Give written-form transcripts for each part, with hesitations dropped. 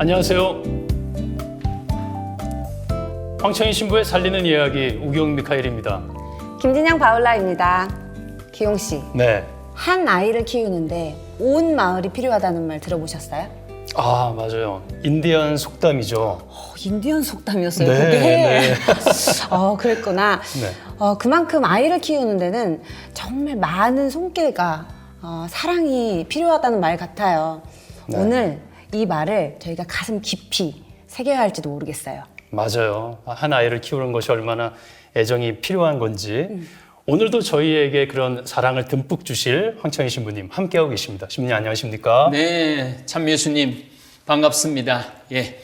안녕하세요. 황청희 신부의 살리는 이야기 우경 미카엘입니다. 김진영 바울라입니다. 기용 씨, 네. 한 아이를 키우는데 온 마을이 필요하다는 말 들어보셨어요? 아, 맞아요. 인디언 속담이죠. 인디언 속담이었어요. 네, 그게. 네. 그랬구나. 네. 그만큼 아이를 키우는 데는 정말 많은 손길과 사랑이 필요하다는 말 같아요. 네. 오늘 이 말을 저희가 가슴 깊이 새겨야 할지도 모르겠어요. 맞아요. 한 아이를 키우는 것이 얼마나 애정이 필요한 건지. 오늘도 저희에게 그런 사랑을 듬뿍 주실 황청희 신부님 함께하고 계십니다. 신부님 안녕하십니까? 네, 참예수님 반갑습니다. 예,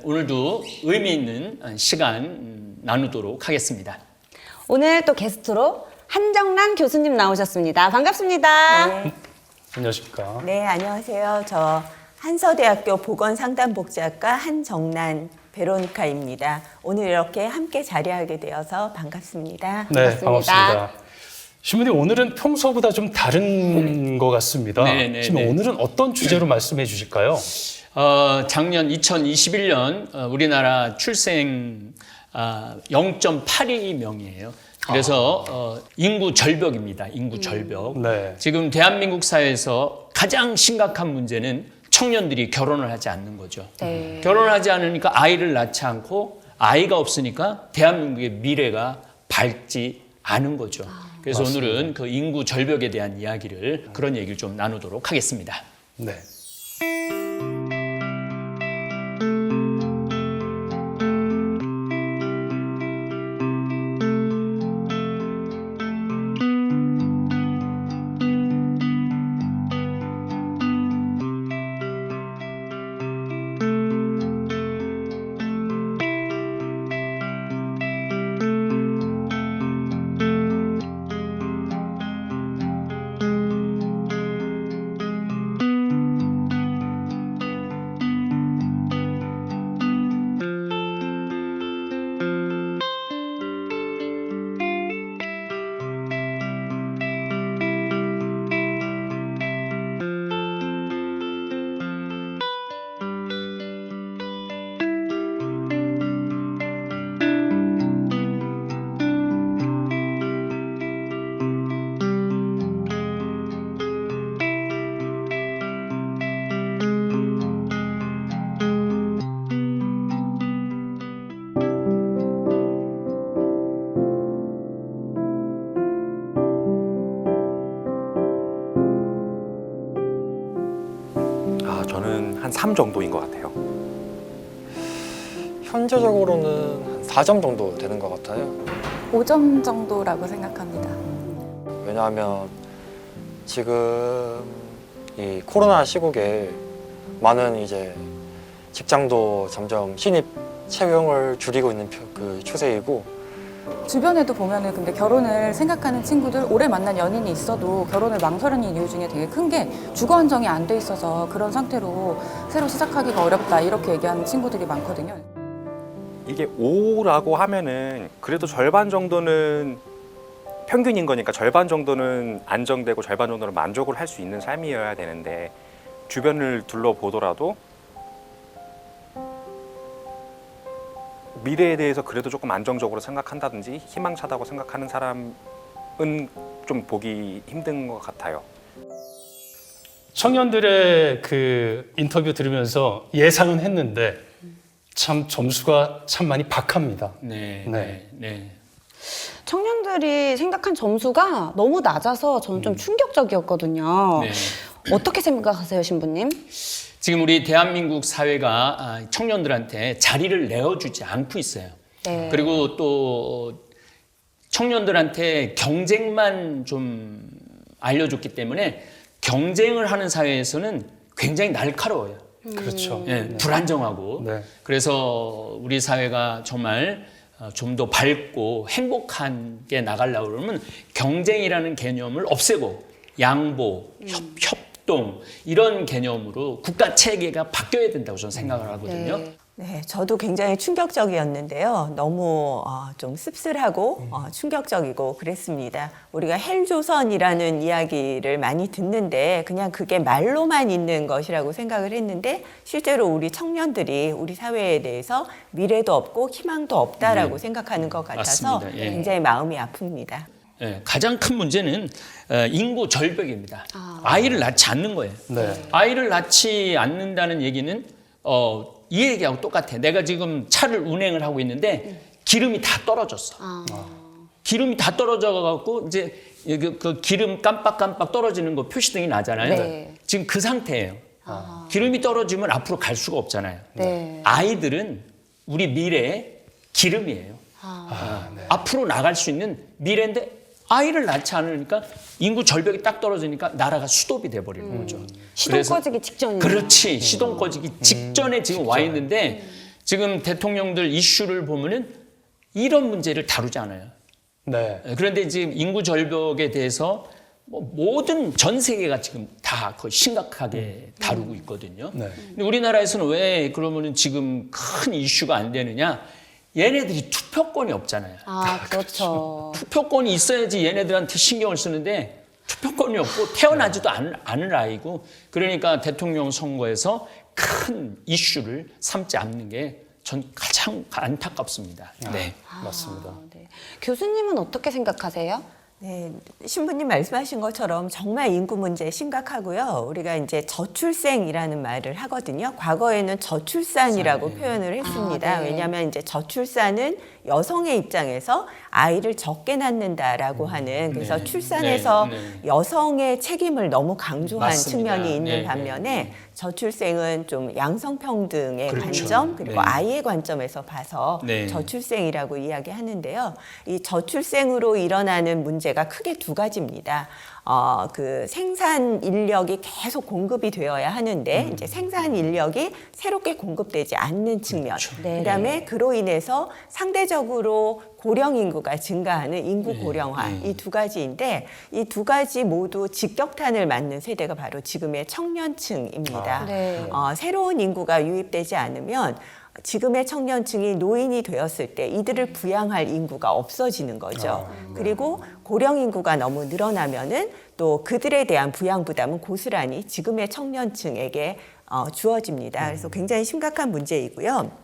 오늘도 의미 있는 시간 나누도록 하겠습니다. 오늘 또 게스트로 한정란 교수님 나오셨습니다. 반갑습니다. 네, 안녕하십니까? 네, 안녕하세요. 저 한서대학교 보건상담복지학과 한정란 베로니카입니다. 오늘 이렇게 함께 자리하게 되어서 반갑습니다. 네, 반갑습니다. 반갑습니다. 신부님 오늘은 평소보다 좀 다른 것 같습니다. 네, 네, 지금 네. 오늘은 어떤 주제로 말씀해 주실까요? 작년 2021년 우리나라 출생 0.82명이에요. 그래서 인구 절벽입니다. 인구 절벽. 네. 지금 대한민국 사회에서 가장 심각한 문제는 청년들이 결혼을 하지 않는 거죠. 네. 결혼을 하지 않으니까 아이를 낳지 않고 아이가 없으니까 대한민국의 미래가 밝지 않은 거죠. 그래서 맞습니다. 오늘은 그 인구 절벽에 대한 이야기를 그런 얘기를 좀 나누도록 하겠습니다. 네. 저는 한 3 정도인 것 같아요. 현재적으로는 한 4점 정도 되는 것 같아요. 5점 정도라고 생각합니다. 왜냐하면 지금 이 코로나 시국에 많은 이제 직장도 점점 신입 채용을 줄이고 있는 그 추세이고, 주변에도 보면은 근데 결혼을 생각하는 친구들, 오래 만난 연인이 있어도 결혼을 망설이는 이유 중에 되게 큰 게 주거 안정이 안 돼 있어서 그런 상태로 새로 시작하기가 어렵다 이렇게 얘기하는 친구들이 많거든요. 이게 5라고 하면은 그래도 절반 정도는 평균인 거니까 절반 정도는 안정되고 절반 정도는 만족을 할 수 있는 삶이어야 되는데, 주변을 둘러보더라도 미래에 대해서 그래도 조금 안정적으로 생각한다든지 희망차다고 생각하는 사람은 좀 보기 힘든 것 같아요. 청년들의 그 인터뷰 들으면서 예상은 했는데 참 점수가 참 많이 박합니다. 네, 네. 네, 네. 청년들이 생각한 점수가 너무 낮아서 저는 좀 충격적이었거든요. 네. 어떻게 생각하세요, 신부님? 지금 우리 대한민국 사회가 청년들한테 자리를 내어주지 않고 있어요. 네. 그리고 또 청년들한테 경쟁만 좀 알려줬기 때문에 경쟁을 하는 사회에서는 굉장히 날카로워요. 그렇죠. 예, 불안정하고. 네. 그래서 우리 사회가 정말 좀 더 밝고 행복하게 나가려고 그러면 경쟁이라는 개념을 없애고 양보, 협동 이런 개념으로 국가 체계가 바뀌어야 된다고 저는 생각을 하거든요. 네. 네, 저도 굉장히 충격적이었는데요. 너무 좀 씁쓸하고 충격적이고 그랬습니다. 우리가 헬조선이라는 이야기를 많이 듣는데 그냥 그게 말로만 있는 것이라고 생각을 했는데 실제로 우리 청년들이 우리 사회에 대해서 미래도 없고 희망도 없다라고 생각하는 것 같아서 맞습니다. 예. 굉장히 마음이 아픕니다. 예, 가장 큰 문제는 인구 절벽입니다. 아이를 낳지 않는 거예요. 네. 아이를 낳지 않는다는 얘기는 이 얘기하고 똑같아. 내가 지금 차를 운행을 하고 있는데 기름이 다 떨어졌어. 기름이 다 떨어져 갖고 이제 그 기름 깜빡깜빡 떨어지는 거 표시등이 나잖아요. 네. 지금 그 상태예요. 기름이 떨어지면 앞으로 갈 수가 없잖아요. 네. 아이들은 우리 미래의 기름이에요. 앞으로 나갈 수 있는 미래인데 아이를 낳지 않으니까 인구 절벽이 딱 떨어지니까 나라가 수도비 돼버리는 거죠. 시동 꺼지기 직전이네요. 그렇지. 시동 꺼지기 직전에 지금 와 있는데 지금 대통령들 이슈를 보면은 이런 문제를 다루지 않아요. 네. 그런데 지금 인구 절벽에 대해서 뭐 모든 전 세계가 지금 다 거의 심각하게 다루고 있거든요. 네. 근데 우리나라에서는 왜 그러면은 지금 큰 이슈가 안 되느냐? 얘네들이 투표권이 없잖아요. 그렇죠. 투표권이 있어야지 얘네들한테 신경을 쓰는데 투표권이 없고 태어나지도 않을 아이고 그러니까 대통령 선거에서 큰 이슈를 삼지 않는 게 전 가장 안타깝습니다. 네. 맞습니다. 네. 교수님은 어떻게 생각하세요? 네, 신부님 말씀하신 것처럼 정말 인구 문제 심각하고요. 우리가 이제 저출생이라는 말을 하거든요. 과거에는 저출산이라고 표현을 했습니다. 네. 왜냐하면 이제 저출산은 여성의 입장에서 아이를 적게 낳는다라고 하는 그래서 네. 출산에서 네. 여성의 책임을 너무 강조한 맞습니다. 측면이 있는 네. 반면에 저출생은 좀 양성평등의 그렇죠. 관점 그리고 네. 아이의 관점에서 봐서 네. 저출생이라고 이야기하는데요. 이 저출생으로 일어나는 문제가 크게 두 가지입니다. 그 생산 인력이 계속 공급이 되어야 하는데 이제 생산 인력이 새롭게 공급되지 않는 측면. 네. 그다음에 그로 인해서 상대적으로 고령 인구가 증가하는 인구 고령화 이 두 가지인데 이 두 가지 모두 직격탄을 맞는 세대가 바로 지금의 청년층입니다. 네. 새로운 인구가 유입되지 않으면 지금의 청년층이 노인이 되었을 때 이들을 부양할 인구가 없어지는 거죠. 그리고 고령 인구가 너무 늘어나면은 또 그들에 대한 부양 부담은 고스란히 지금의 청년층에게 주어집니다. 그래서 굉장히 심각한 문제이고요.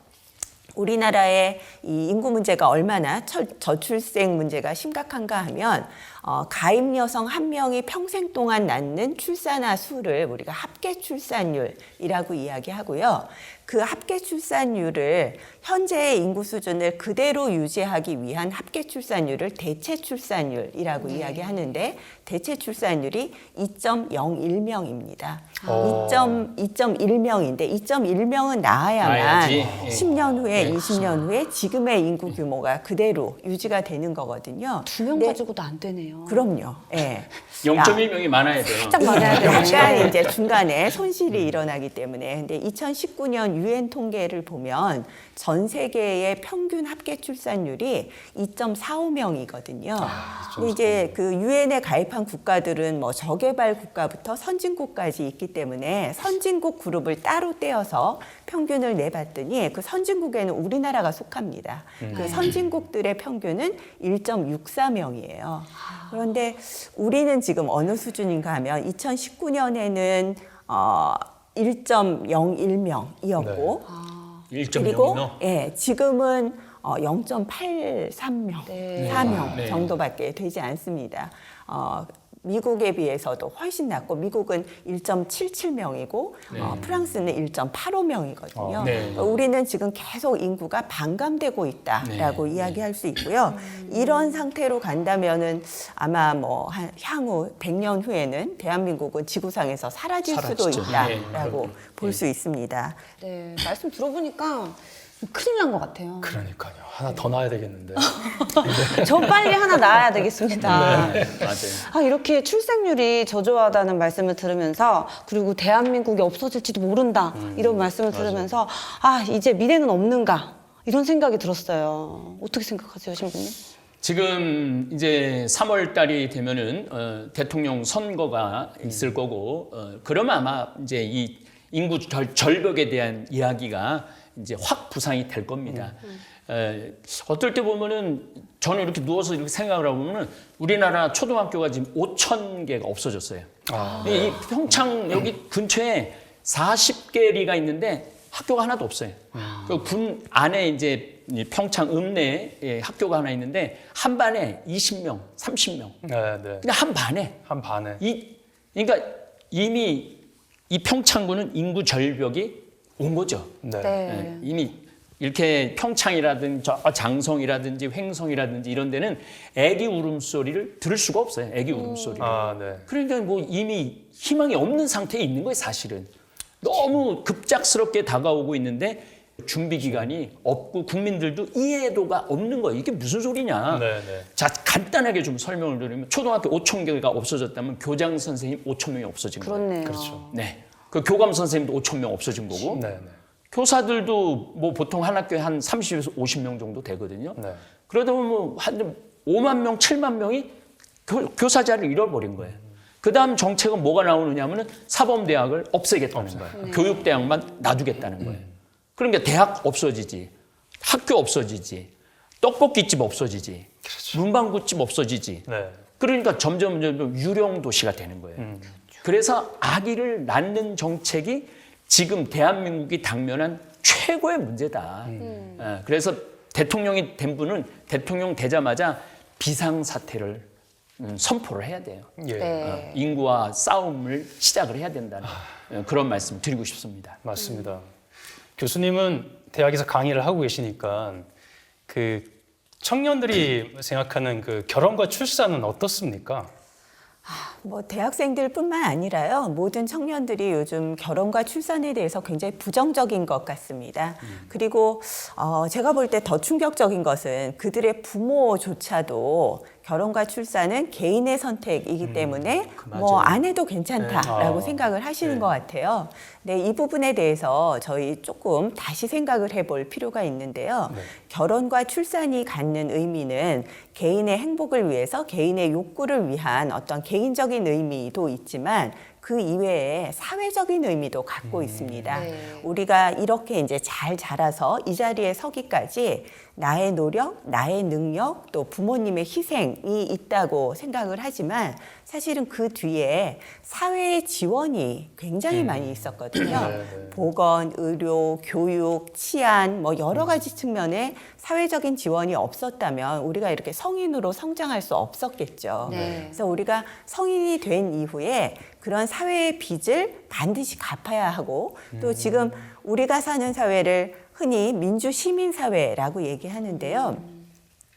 우리나라의 이 인구 문제가 얼마나 저출생 문제가 심각한가 하면 가임 여성 한 명이 평생 동안 낳는 출산화 수를 우리가 합계 출산율이라고 이야기하고요. 그 합계 출산율을 현재의 인구 수준을 그대로 유지하기 위한 합계 출산율을 대체 출산율이라고 이야기하는데 대체 출산율이 2.01명입니다. 2.1명인데 2.1명은 낳아야만 낳아야지. 10년 후에 20년 후에 지금의 인구 규모가 그대로 유지가 되는 거거든요. 2명 네, 가지고도 안 되네요. 그럼요. 예. 0.1명이 많아야 돼요. 살짝 많아야 돼요. 약간 이제 중간에 손실이 일어나기 때문에. 근데 2019년 유엔 통계를 보면 전 세계의 평균 합계 출산율이 2.45명이거든요. 근데 이제 그 유엔에 가입한 국가들은 뭐 저개발 국가부터 선진국까지 있기 때문에 선진국 그룹을 따로 떼어서 평균을 내봤더니 그 선진국에는 우리나라가 속합니다. 그 선진국들의 평균은 1.64명이에요. 그런데 우리는 지금 어느 수준인가 하면 2019년에는 1.01명이었고 1.0. 그리고 지금은 0.83명, 네. 4명 네. 정도밖에 되지 않습니다. 미국에 비해서도 훨씬 낮고 미국은 1.77명이고 프랑스는 1.85명이거든요. 네. 우리는 지금 계속 인구가 반감되고 있다라고 네. 이야기할 수 있고요. 이런 상태로 간다면은 아마 뭐 향후 100년 후에는 대한민국은 지구상에서 사라질 수도 사라지죠. 있다라고 네. 볼 수 있습니다. 네, 말씀 들어보니까 큰일 난 것 같아요. 그러니까요. 하나 더 낳아야 되겠는데. 저 빨리 하나 낳아야 되겠습니다. 맞아요. 이렇게 출생률이 저조하다는 말씀을 들으면서 그리고 대한민국이 없어질지도 모른다 이런 말씀을 들으면서 이제 미래는 없는가 이런 생각이 들었어요. 어떻게 생각하세요, 신부님? 지금 이제 3월 달이 되면은 대통령 선거가 있을 거고 그러면 아마 이제 이 인구 절벽에 대한 이야기가 이제 확 부상이 될 겁니다. 어떨 때 보면은 저는 이렇게 누워서 이렇게 생각을 해보면은 우리나라 초등학교가 지금 5천 개가 없어졌어요. 이 평창 여기 근처에 40개리가 있는데 학교가 하나도 없어요. 그 군 안에 이제 평창 읍내에 학교가 하나 있는데 한 반에 20명, 30명. 네, 네. 그냥 한 반에. 한 반에. 그러니까 이미 이 평창군은 인구 절벽이 온 거죠. 네. 예, 이미 이렇게 평창이라든지 저 장성이라든지 횡성이라든지 이런 데는 애기 울음소리를 들을 수가 없어요. 애기 울음소리를. 아, 네. 그러니까 뭐 이미 희망이 없는 상태에 있는 거예요, 사실은. 너무 급작스럽게 다가오고 있는데 준비 기간이 없고 국민들도 이해도가 없는 거예요. 이게 무슨 소리냐. 네, 네. 자, 간단하게 좀 설명을 드리면 초등학교 5천 개가 없어졌다면 교장 선생님 5천 명이 없어진 거예요. 그렇네요. 그렇죠. 네. 그 교감 선생님도 5천 명 없어진 거고. 네, 네. 교사들도 뭐 보통 한 학교에 한 30에서 50명 정도 되거든요. 네. 그러다 보면 뭐한 5만 명, 7만 명이 교사 자리를 잃어버린 거예요. 그 다음 정책은 뭐가 나오느냐 하면은 사범대학을 없애겠다는 거예요. 교육대학만 놔두겠다는 거예요. 그러니까 대학 없어지지, 학교 없어지지, 떡볶이집 없어지지, 문방구집 없어지지. 네. 그러니까 점점 유령 도시가 되는 거예요. 그래서 아기를 낳는 정책이 지금 대한민국이 당면한 최고의 문제다. 그래서 대통령이 된 분은 대통령 되자마자 비상사태를 선포를 해야 돼요. 예. 네. 인구와 싸움을 시작을 해야 된다는 그런 말씀 드리고 싶습니다. 맞습니다. 교수님은 대학에서 강의를 하고 계시니까 그 청년들이 생각하는 그 결혼과 출산은 어떻습니까? 뭐 대학생들뿐만 아니라요. 모든 청년들이 요즘 결혼과 출산에 대해서 굉장히 부정적인 것 같습니다. 그리고 제가 볼 때 더 충격적인 것은 그들의 부모조차도 결혼과 출산은 개인의 선택이기 때문에 뭐 안 해도 괜찮다라고 네. 생각을 하시는 네. 것 같아요. 네, 이 부분에 대해서 저희 조금 다시 생각을 해볼 필요가 있는데요. 네. 결혼과 출산이 갖는 의미는 개인의 행복을 위해서 개인의 욕구를 위한 어떤 개인적인 의미도 있지만 그 이외에 사회적인 의미도 갖고 있습니다. 네. 우리가 이렇게 이제 잘 자라서 이 자리에 서기까지 나의 노력, 나의 능력, 또 부모님의 희생이 있다고 생각을 하지만 사실은 그 뒤에 사회의 지원이 굉장히 많이 있었거든요. 네. 보건, 의료, 교육, 치안 뭐 여러 가지 측면에 사회적인 지원이 없었다면 우리가 이렇게 성인으로 성장할 수 없었겠죠. 네. 그래서 우리가 성인이 된 이후에 그런 사회의 빚을 반드시 갚아야 하고 또 지금 우리가 사는 사회를 흔히 민주시민사회라고 얘기하는데요.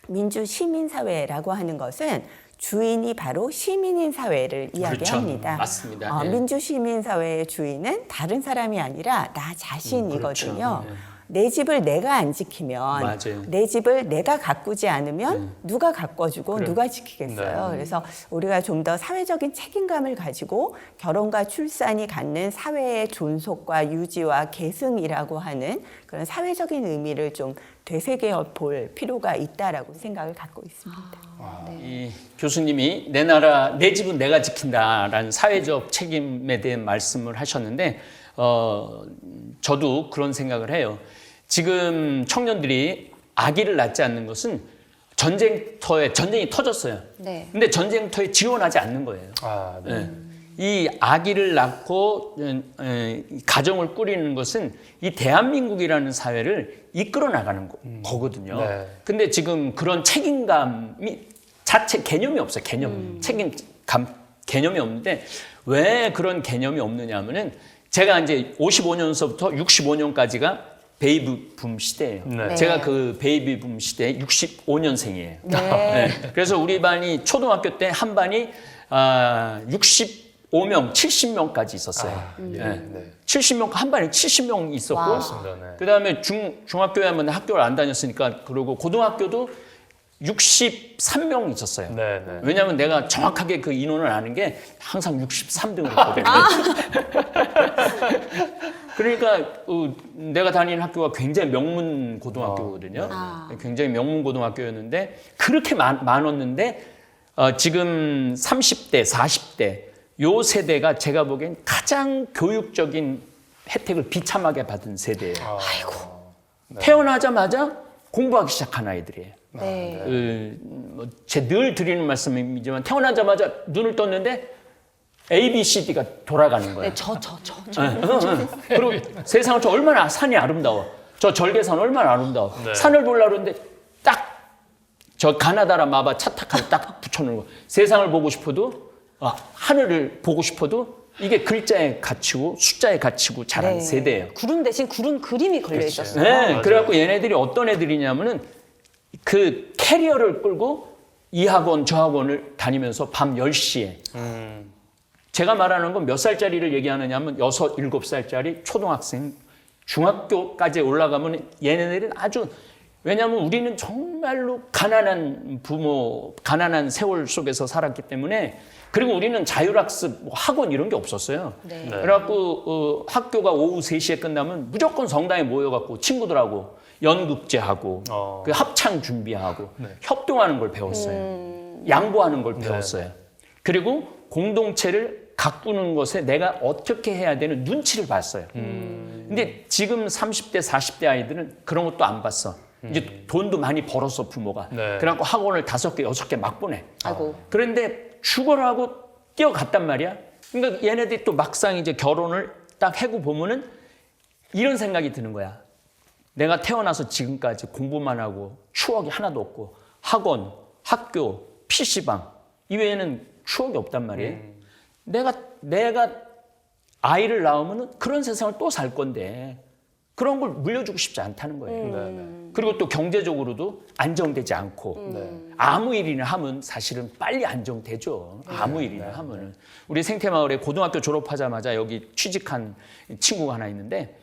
민주시민사회라고 하는 것은 주인이 바로 시민인 사회를 이야기합니다. 그렇죠. 맞습니다. 예. 민주시민사회의 주인은 다른 사람이 아니라 나 자신이거든요. 그렇죠. 내 집을 내가 안 지키면 맞아요. 내 집을 내가 가꾸지 않으면 누가 가꿔주고 그래. 누가 지키겠어요. 네. 그래서 우리가 좀 더 사회적인 책임감을 가지고 결혼과 출산이 갖는 사회의 존속과 유지와 계승이라고 하는 그런 사회적인 의미를 좀 되새겨 볼 필요가 있다라고 생각을 갖고 있습니다. 이 교수님이 내 나라, 내 집은 내가 지킨다라는 사회적 책임에 대한 말씀을 하셨는데 저도 그런 생각을 해요. 지금 청년들이 아기를 낳지 않는 것은 전쟁이 터졌어요. 네. 근데 전쟁터에 지원하지 않는 거예요. 아, 네. 예. 이 아기를 낳고 가정을 꾸리는 것은 이 대한민국이라는 사회를 이끌어 나가는 거거든요. 네. 근데 지금 그런 책임감이 자체 개념이 없어요. 책임감 개념이 없는데 왜 그런 개념이 없느냐 하면은 제가 이제 55년서부터 65년까지가 베이비붐 시대예요. 네. 제가 그 베이비붐 시대 65년생이에요. 네. 그래서 우리 반이 초등학교 때 한 반이 65명, 70명까지 있었어요. 네. 70명 한 반에 70명 있었고, 와. 맞습니다. 네. 그다음에 중학교에 하면 학교를 안 다녔으니까 그러고 고등학교도 63명 있었어요. 네, 네. 왜냐하면 내가 정확하게 그 인원을 아는 게 항상 63등을 했거든요. 그러니까 내가 다니는 학교가 굉장히 명문 고등학교거든요. 굉장히 명문 고등학교였는데 그렇게 많았는데 지금 30대, 40대 요 세대가 제가 보기엔 가장 교육적인 혜택을 비참하게 받은 세대예요. 태어나자마자 공부하기 시작한 아이들이에요. 네. 제 늘 드리는 말씀이지만 태어나자마자 눈을 떴는데 A, B, C, D가 돌아가는 거예요. 네, 그리고 세상은 저 얼마나 산이 아름다워. 저 절개산 얼마나 아름다워. 네. 산을 보려고 그러는데 딱 저 가나다라 마바 차타카를 딱 붙여놓은 거. 세상을 보고 싶어도 하늘을 보고 싶어도 이게 글자에 갇히고 숫자에 갇히고 자란 세대예요. 구름 대신 구름 그림이 걸려 있었어요. 네, 맞아요. 그래갖고 얘네들이 어떤 애들이냐면은 그 캐리어를 끌고 이 학원 저 학원을 다니면서 밤 10시에 제가 말하는 건 몇 살짜리를 얘기하느냐면 6, 7살짜리 초등학생 중학교까지 올라가면 얘네들은 아주 왜냐하면 우리는 정말로 가난한 부모, 가난한 세월 속에서 살았기 때문에 그리고 우리는 자율학습, 학원 이런 게 없었어요. 네. 그래갖고 학교가 오후 3시에 끝나면 무조건 성당에 모여갖고 친구들하고 연극제하고 그 합창 준비하고 협동하는 걸 배웠어요. 양보하는 걸 배웠어요. 그리고 공동체를 가꾸는 것에 내가 어떻게 해야 되는 눈치를 봤어요. 근데 지금 30대, 40대 아이들은 그런 것도 안 봤어. 이제 돈도 많이 벌었어, 부모가. 네. 그래갖고 학원을 5개, 6개 막 보내. 아이고. 그런데 죽어라 하고 뛰어갔단 말이야. 그러니까 얘네들이 또 막상 이제 결혼을 딱 해고 보면은 이런 생각이 드는 거야. 내가 태어나서 지금까지 공부만 하고 추억이 하나도 없고 학원, 학교, PC방 이외에는 추억이 없단 말이에요. 내가 아이를 낳으면 그런 세상을 또 살 건데 그런 걸 물려주고 싶지 않다는 거예요. 그리고 또 경제적으로도 안정되지 않고 아무 일이나 하면 사실은 빨리 안정되죠. 아무 일이나 하면은. 우리 생태마을에 고등학교 졸업하자마자 여기 취직한 친구가 하나 있는데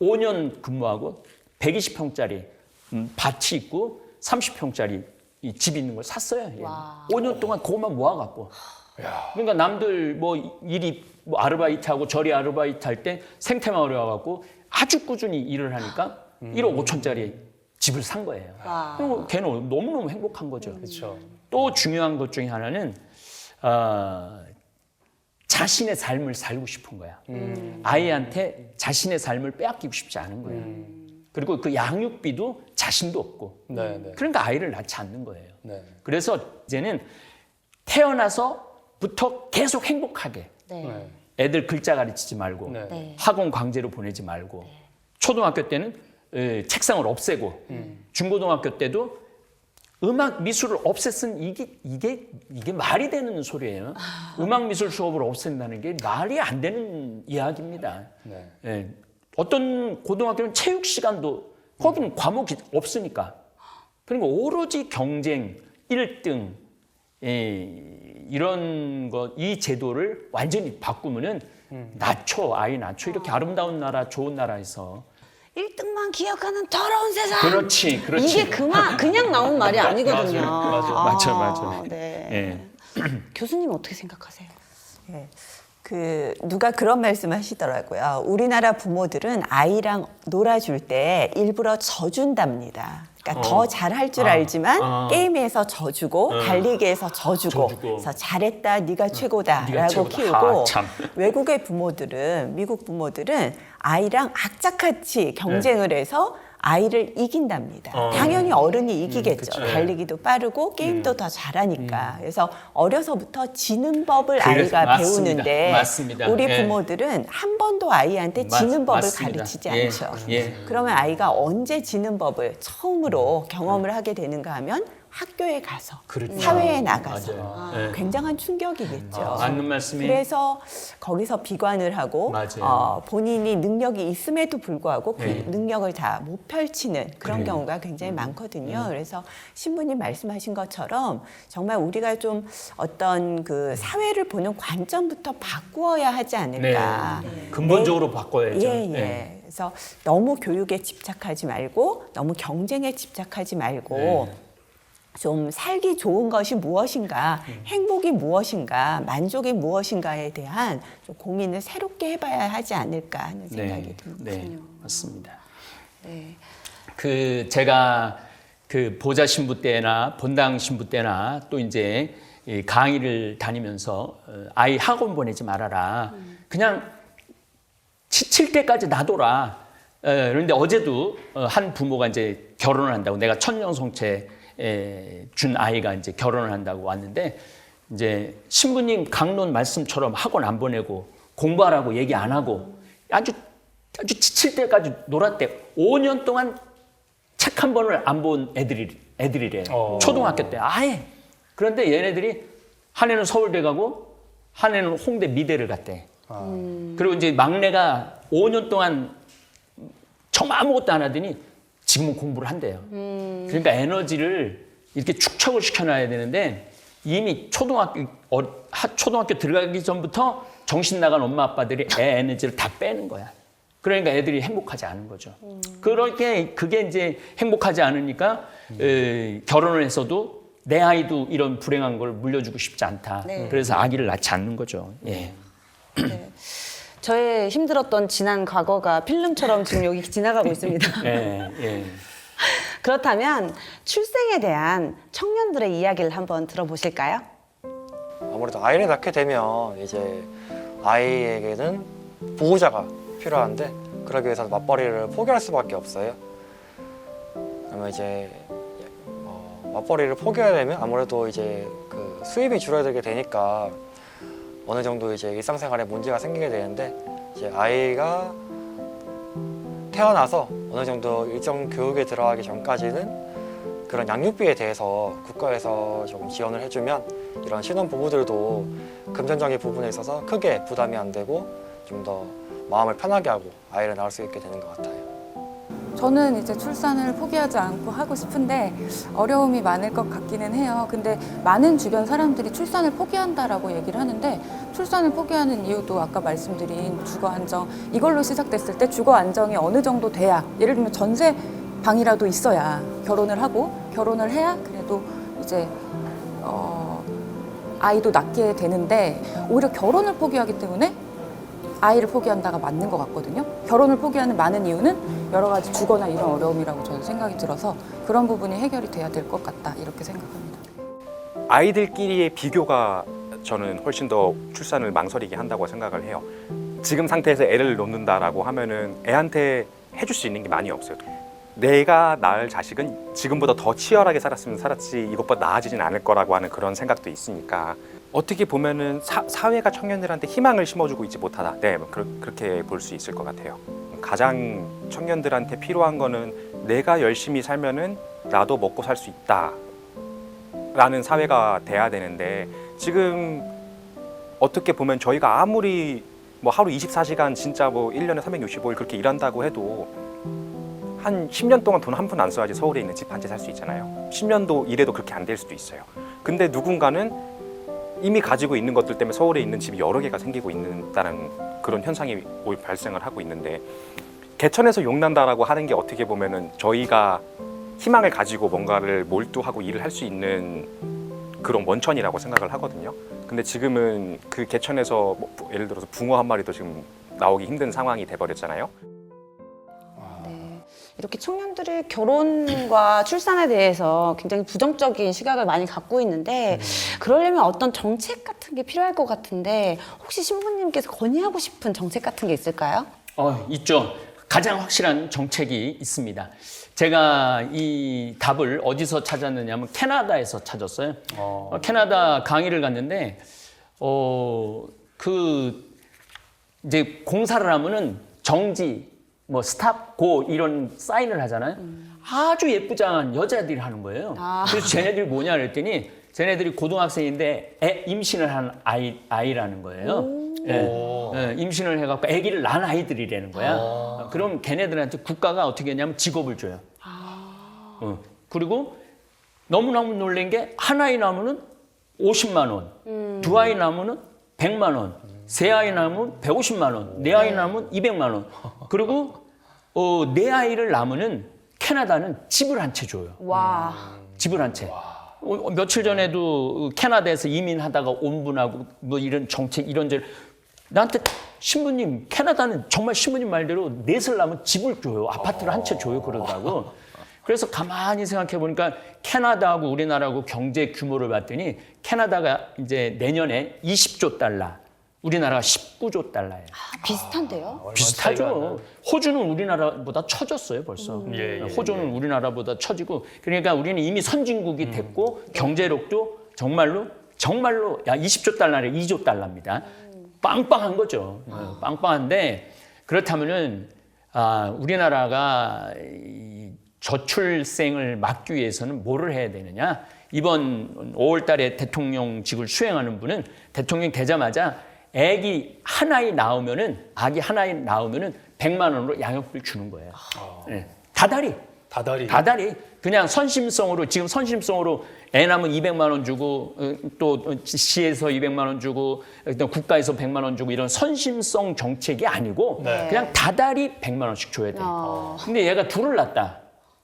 5년 근무하고 120평짜리 밭이 있고 30평짜리 집 있는 걸 샀어요. 얘는. 5년 동안 그것만 모아갖고. 그러니까 남들 뭐 일이 뭐 아르바이트하고 저리 아르바이트 할 때 생태마을에 와갖고 아주 꾸준히 일을 하니까 1억 5천짜리 집을 산 거예요. 그리고 걔는 너무너무 행복한 거죠. 그렇죠. 또 중요한 것 중에 하나는 자신의 삶을 살고 싶은 거야. 아이한테 자신의 삶을 빼앗기고 싶지 않은 거예요. 그리고 그 양육비도 자신도 없고. 그러니까 아이를 낳지 않는 거예요. 그래서 이제는 태어나서부터 계속 행복하게 애들 글자 가르치지 말고 학원 강제로 보내지 말고 초등학교 때는 책상을 없애고 중고등학교 때도 음악 미술을 없앴은 이게 말이 되는 소리예요. 음악 미술 수업을 없앤다는 게 말이 안 되는 이야기입니다. 예. 어떤 고등학교는 체육 시간도 거기는 과목이 없으니까. 그러니까 오로지 경쟁 1등 이런 이 제도를 완전히 바꾸면은 아이 낮춰 이렇게 아름다운 나라, 좋은 나라에서 1등만 기억하는 더러운 세상. 그렇지. 이게 그냥 나온 말이 아니거든요. 맞아. 네. 예. 교수님 어떻게 생각하세요? 예. 누가 그런 말씀 하시더라고요. 우리나라 부모들은 아이랑 놀아줄 때 일부러 져준답니다. 그러니까 더 잘할 줄 알지만 게임에서 져주고 달리기에서 져주고 그래서 잘했다, 네가 최고다라고 키우고 외국의 부모들은 미국 부모들은 아이랑 악착같이 경쟁을 해서 아이를 이긴답니다. 당연히 어른이 이기겠죠. 달리기도 빠르고 게임도 더 잘하니까. 그래서 어려서부터 지는 법을 아이가 맞습니다. 배우는데 맞습니다. 우리 예. 부모들은 한 번도 아이한테 지는 법을 맞습니다. 가르치지 예. 않죠. 예. 그러면 아이가 언제 지는 법을 처음으로 경험을 하게 되는가 하면 학교에 가서 사회에 나가서 맞아요. 예. 굉장한 충격이겠죠. 맞는 말씀이. 그래서 거기서 비관을 하고 맞아요. 본인이 능력이 있음에도 불구하고 그 능력을 다 못 펼치는 그런 경우가 굉장히 많거든요. 그래서 신부님 말씀하신 것처럼 정말 우리가 좀 어떤 그 사회를 보는 관점부터 바꾸어야 하지 않을까. 근본적으로 바꿔야죠. 예. 그래서 너무 교육에 집착하지 말고 너무 경쟁에 집착하지 말고 좀 살기 좋은 것이 무엇인가, 행복이 무엇인가, 만족이 무엇인가에 대한 좀 고민을 새롭게 해봐야 하지 않을까 하는 생각이 듭니다. 네, 맞습니다. 네. 제가 보좌 신부 때나 본당 신부 때나 또 이제 이 강의를 다니면서 아이 학원 보내지 말아라. 그냥 지칠 때까지 놔둬라. 그런데 어제도 한 부모가 이제 결혼을 한다고 내가 천년성체 준 아이가 이제 결혼을 한다고 왔는데 이제 신부님 강론 말씀처럼 학원 안 보내고 공부하라고 얘기 안 하고 아주 지칠 때까지 놀았대. 5년 동안 책 한 번을 안 본 애들이래. 초등학교 때 아예. 그런데 얘네들이 한 애는 서울대 가고 한 애는 홍대 미대를 갔대. 그리고 이제 막내가 5년 동안 정말 아무것도 안 하더니 지금은 공부를 한대요. 그러니까 에너지를 이렇게 축적을 시켜놔야 되는데 이미 초등학교 들어가기 전부터 정신 나간 엄마 아빠들이 애 에너지를 다 빼는 거야. 그러니까 애들이 행복하지 않은 거죠. 그게 이제 행복하지 않으니까 결혼을 했어도 내 아이도 이런 불행한 걸 물려주고 싶지 않다. 네. 그래서 아기를 낳지 않는 거죠. 예. 네. 저의 힘들었던 지난 과거가 필름처럼 지금 여기 지나가고 있습니다. 예, 예. 그렇다면 출생에 대한 청년들의 이야기를 한번 들어보실까요? 아무래도 아이를 낳게 되면 이제 아이에게는 보호자가 필요한데 그러기 위해서 맞벌이를 포기할 수밖에 없어요. 그러면 이제 맞벌이를 포기하려면 아무래도 이제 그 수입이 줄어들게 되니까 어느 정도 이제 일상생활에 문제가 생기게 되는데 이제 아이가 태어나서 어느 정도 일정 교육에 들어가기 전까지는 그런 양육비에 대해서 국가에서 조금 지원을 해주면 이런 신혼부부들도 금전적인 부분에 있어서 크게 부담이 안 되고 좀 더 마음을 편하게 하고 아이를 낳을 수 있게 되는 것 같아요. 저는 이제 출산을 포기하지 않고 하고 싶은데 어려움이 많을 것 같기는 해요. 근데 많은 주변 사람들이 출산을 포기한다라고 얘기를 하는데 출산을 포기하는 이유도 아까 말씀드린 주거 안정 이걸로 시작됐을 때 주거 안정이 어느 정도 돼야 예를 들면 전세 방이라도 있어야 결혼을 하고 결혼을 해야 그래도 이제 아이도 낳게 되는데 오히려 결혼을 포기하기 때문에 아이를 포기한다가 맞는 것 같거든요. 결혼을 포기하는 많은 이유는 여러 가지 주거나 이런 어려움이라고 저는 생각이 들어서 그런 부분이 해결이 돼야 될 것 같다 이렇게 생각합니다. 아이들끼리의 비교가 저는 훨씬 더 출산을 망설이게 한다고 생각을 해요. 지금 상태에서 애를 놓는다라고 하면은 애한테 해줄 수 있는 게 많이 없어요. 내가 낳을 자식은 지금보다 더 치열하게 살았으면 살았지 이것보다 나아지진 않을 거라고 하는 그런 생각도 있으니까 어떻게 보면은 사회가 청년들한테 희망을 심어주고 있지 못하다. 네, 그렇게 볼 수 있을 것 같아요. 가장 청년들한테 필요한 거는 내가 열심히 살면은 나도 먹고 살 수 있다 라는 사회가 돼야 되는데 지금 어떻게 보면 저희가 아무리 뭐 하루 24시간 진짜 뭐 1년에 365일 그렇게 일한다고 해도 한 10년 동안 돈 한 푼 안 써야지 서울에 있는 집 한 채 살 수 있잖아요. 10년도 일해도 그렇게 안 될 수도 있어요. 근데 누군가는 이미 가지고 있는 것들 때문에 서울에 있는 집이 여러 개가 생기고 있다는 그런 현상이 발생을 하고 있는데 개천에서 용난다라고 하는 게 어떻게 보면은 저희가 희망을 가지고 뭔가를 몰두하고 일을 할 수 있는 그런 원천이라고 생각을 하거든요. 근데 지금은 그 개천에서 뭐 예를 들어서 붕어 한 마리도 지금 나오기 힘든 상황이 돼버렸잖아요. 이렇게 청년들이 결혼과 출산에 대해서 굉장히 부정적인 시각을 많이 갖고 있는데 그러려면 어떤 정책 같은 게 필요할 것 같은데 혹시 신부님께서 건의하고 싶은 정책 같은 게 있을까요? 있죠. 가장 확실한 정책이 있습니다. 제가 이 답을 어디서 찾았느냐면 캐나다에서 찾았어요. 캐나다 강의를 갔는데 이제 공사를 하면은 정지 뭐 스탑, 고 이런 사인을 하잖아요. 아주 예쁘장한 여자들이 하는 거예요. 그래서 쟤네들이 뭐냐 그랬더니 쟤네들이 고등학생인데 임신을 한 아이라는 거예요. 임신을 해갖고 아기를 낳은 아이들이라는 거야. 그럼 걔네들한테 국가가 어떻게 했냐면 직업을 줘요. 그리고 너무너무 놀란 게 한 아이 낳으면은 50만 원, 두 아이 낳으면은 100만 원, 세 아이 낳으면 150만 원, 네 아이 낳으면 200만 원. 그리고 네 아이를 낳으면은 캐나다는 집을 한 채 줘요. 와. 집을 한 채. 며칠 전에도 캐나다에서 이민하다가 온 분하고 뭐 이런 정책 이런저런 나한테 신부님 캐나다는 정말 신부님 말대로 넷을 낳으면 집을 줘요. 아파트를 한 채 줘요 그러더라고. 그래서 가만히 생각해 보니까 캐나다하고 우리나라하고 경제 규모를 봤더니 캐나다가 이제 내년에 20조 달러 우리나라가 19조 달러예요. 비슷한데요? 비슷하죠. 호주는 우리나라보다 처졌어요 벌써. 예, 예, 호주는 우리나라보다 처지고 그러니까 우리는 이미 선진국이 됐고 경제력도 정말로 야 20조 달러래 2조 달러입니다. 빵빵한 거죠. 빵빵한데 그렇다면은 우리나라가 이 저출생을 막기 위해서는 뭐를 해야 되느냐? 이번 5월달에 대통령직을 수행하는 분은 대통령 되자마자 아기 하나이 나오면은 100만 원으로 양육비를 주는 거예요. 네. 다달이 그냥 선심성으로 지금 선심성으로 애 낳으면 200만 원 주고 또 시에서 200만 원 주고 또 국가에서 100만 원 주고 이런 선심성 정책이 아니고 네. 그냥 다달이 100만 원씩 줘야 돼. 근데 얘가 둘을 낳았다.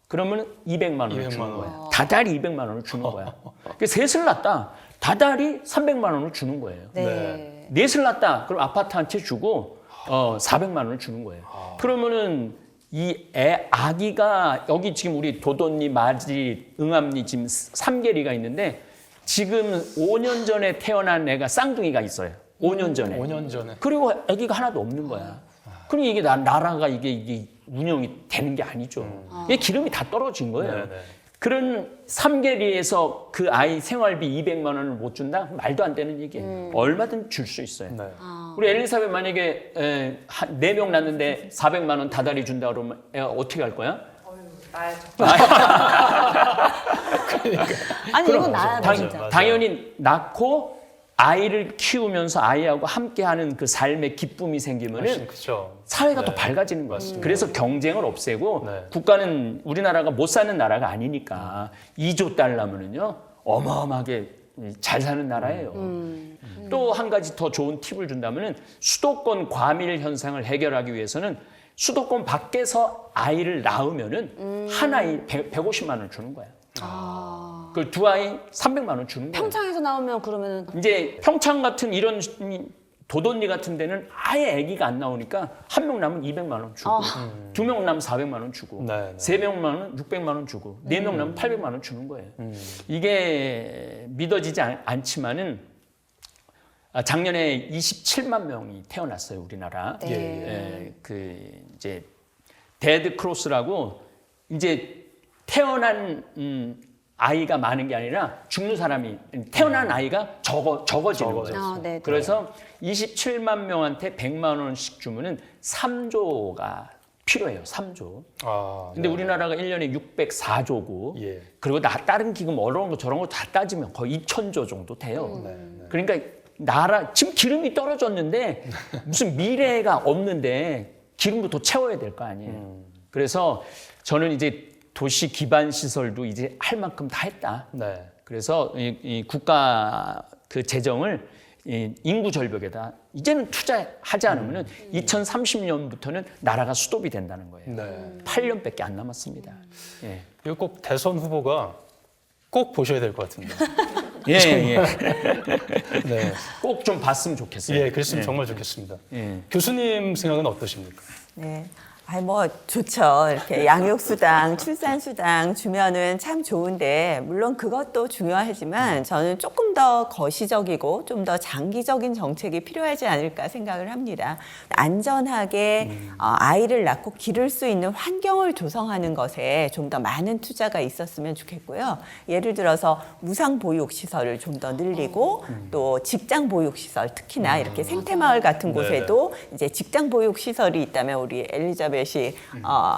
그러면 200만 원을 주는 거야. 다달이 200만 원을 주는 거야. 셋을 낳았다. 다달이 300만 원을 주는 거예요. 네. 넷을 낳았다. 그럼 아파트 한 채 주고 400만 원을 주는 거예요. 그러면은 이 아기가 여기 지금 우리 도돈니, 마지, 응암니 지금 3개리가 있는데 지금 5년 전에 태어난 애가 쌍둥이가 있어요. 5년 전에. 5년 전에. 그리고 아기가 하나도 없는 거야. 그러니 이게 나라가 이게 운영이 되는 게 아니죠. 이게 기름이 다 떨어진 거예요. 네네. 그런 3개리에서 그 아이 생활비 200만 원을 못 준다? 말도 안 되는 얘기예요. 얼마든 줄 수 있어요. 네. 우리 엘리사벳 만약에 4명 낳는데 400만 원 다달이 준다 그러면 애가 어떻게 할 거야? 아니 이건 나야 맞아요. 진짜. 맞아요. 당연히 낳고 아이를 키우면서 아이하고 함께하는 그 삶의 기쁨이 생기면은 훨씬 크죠. 사회가 네. 더 밝아지는 거예요. 그래서 경쟁을 없애고 네. 국가는 우리나라가 못 사는 나라가 아니니까 2조 달러면은요 어마어마하게 잘 사는 나라예요. 또 한 가지 더 좋은 팁을 준다면은 수도권 과밀 현상을 해결하기 위해서는 수도권 밖에서 아이를 낳으면은 한 아이 150만 원 주는 거야. 그 두 아이 300만 원 주는 거야. 평창에서 나오면 그러면은 이제 평창 같은 이런 도돈리 같은 데는 아예 아기가 안 나오니까 한 명 낳으면 200만 원 주고 두 명 낳으면 400만 원 주고 네, 네. 세 명 낳으면 600만 원 주고 네 명 낳으면 800만 원 주는 거예요. 이게 믿어지지 않지만은 작년에 27만 명이 태어났어요 우리나라. 네. 예, 그 이제 데드 크로스라고 이제 태어난 아이가 많은 게 아니라 죽는 사람이 태어난 아이가 적어지는 거예요. 네. 그래서 27만 명한테 100만 원씩 주면은 3조가 필요해요. 3조. 근데 우리나라가 1년에 604조고 예. 그리고 다른 기금 어려운 거 저런 거 다 따지면 거의 2,000조 정도 돼요. 네. 그러니까 지금 기름이 떨어졌는데 무슨 미래가 없는데 기름부터 채워야 될 거 아니에요. 그래서 저는 이제 도시 기반 시설도 이제 할 만큼 다 했다. 네. 그래서 이 국가 그 재정을 이 인구 절벽에다 이제는 투자하지 않으면은 2030년부터는 나라가 수도비 된다는 거예요. 네. 8년밖에 안 남았습니다. 예. 이거 꼭 대선 후보가 꼭 보셔야 될 것 같은데. 예. 네. 꼭 좀 봤으면 좋겠어요. 예, 그랬으면 정말 좋겠습니다. 예. 교수님 생각은 어떠십니까? 네. 뭐 좋죠. 이렇게 양육수당, 출산수당 주면은 참 좋은데 물론 그것도 중요하지만 저는 조금 더 거시적이고 좀 더 장기적인 정책이 필요하지 않을까 생각을 합니다. 안전하게 아이를 낳고 기를 수 있는 환경을 조성하는 것에 좀 더 많은 투자가 있었으면 좋겠고요. 예를 들어서 무상보육시설을 좀 더 늘리고 또 직장보육시설 특히나 이렇게 생태마을 같은 곳에도 이제 직장보육시설이 있다면 우리 엘리자벳이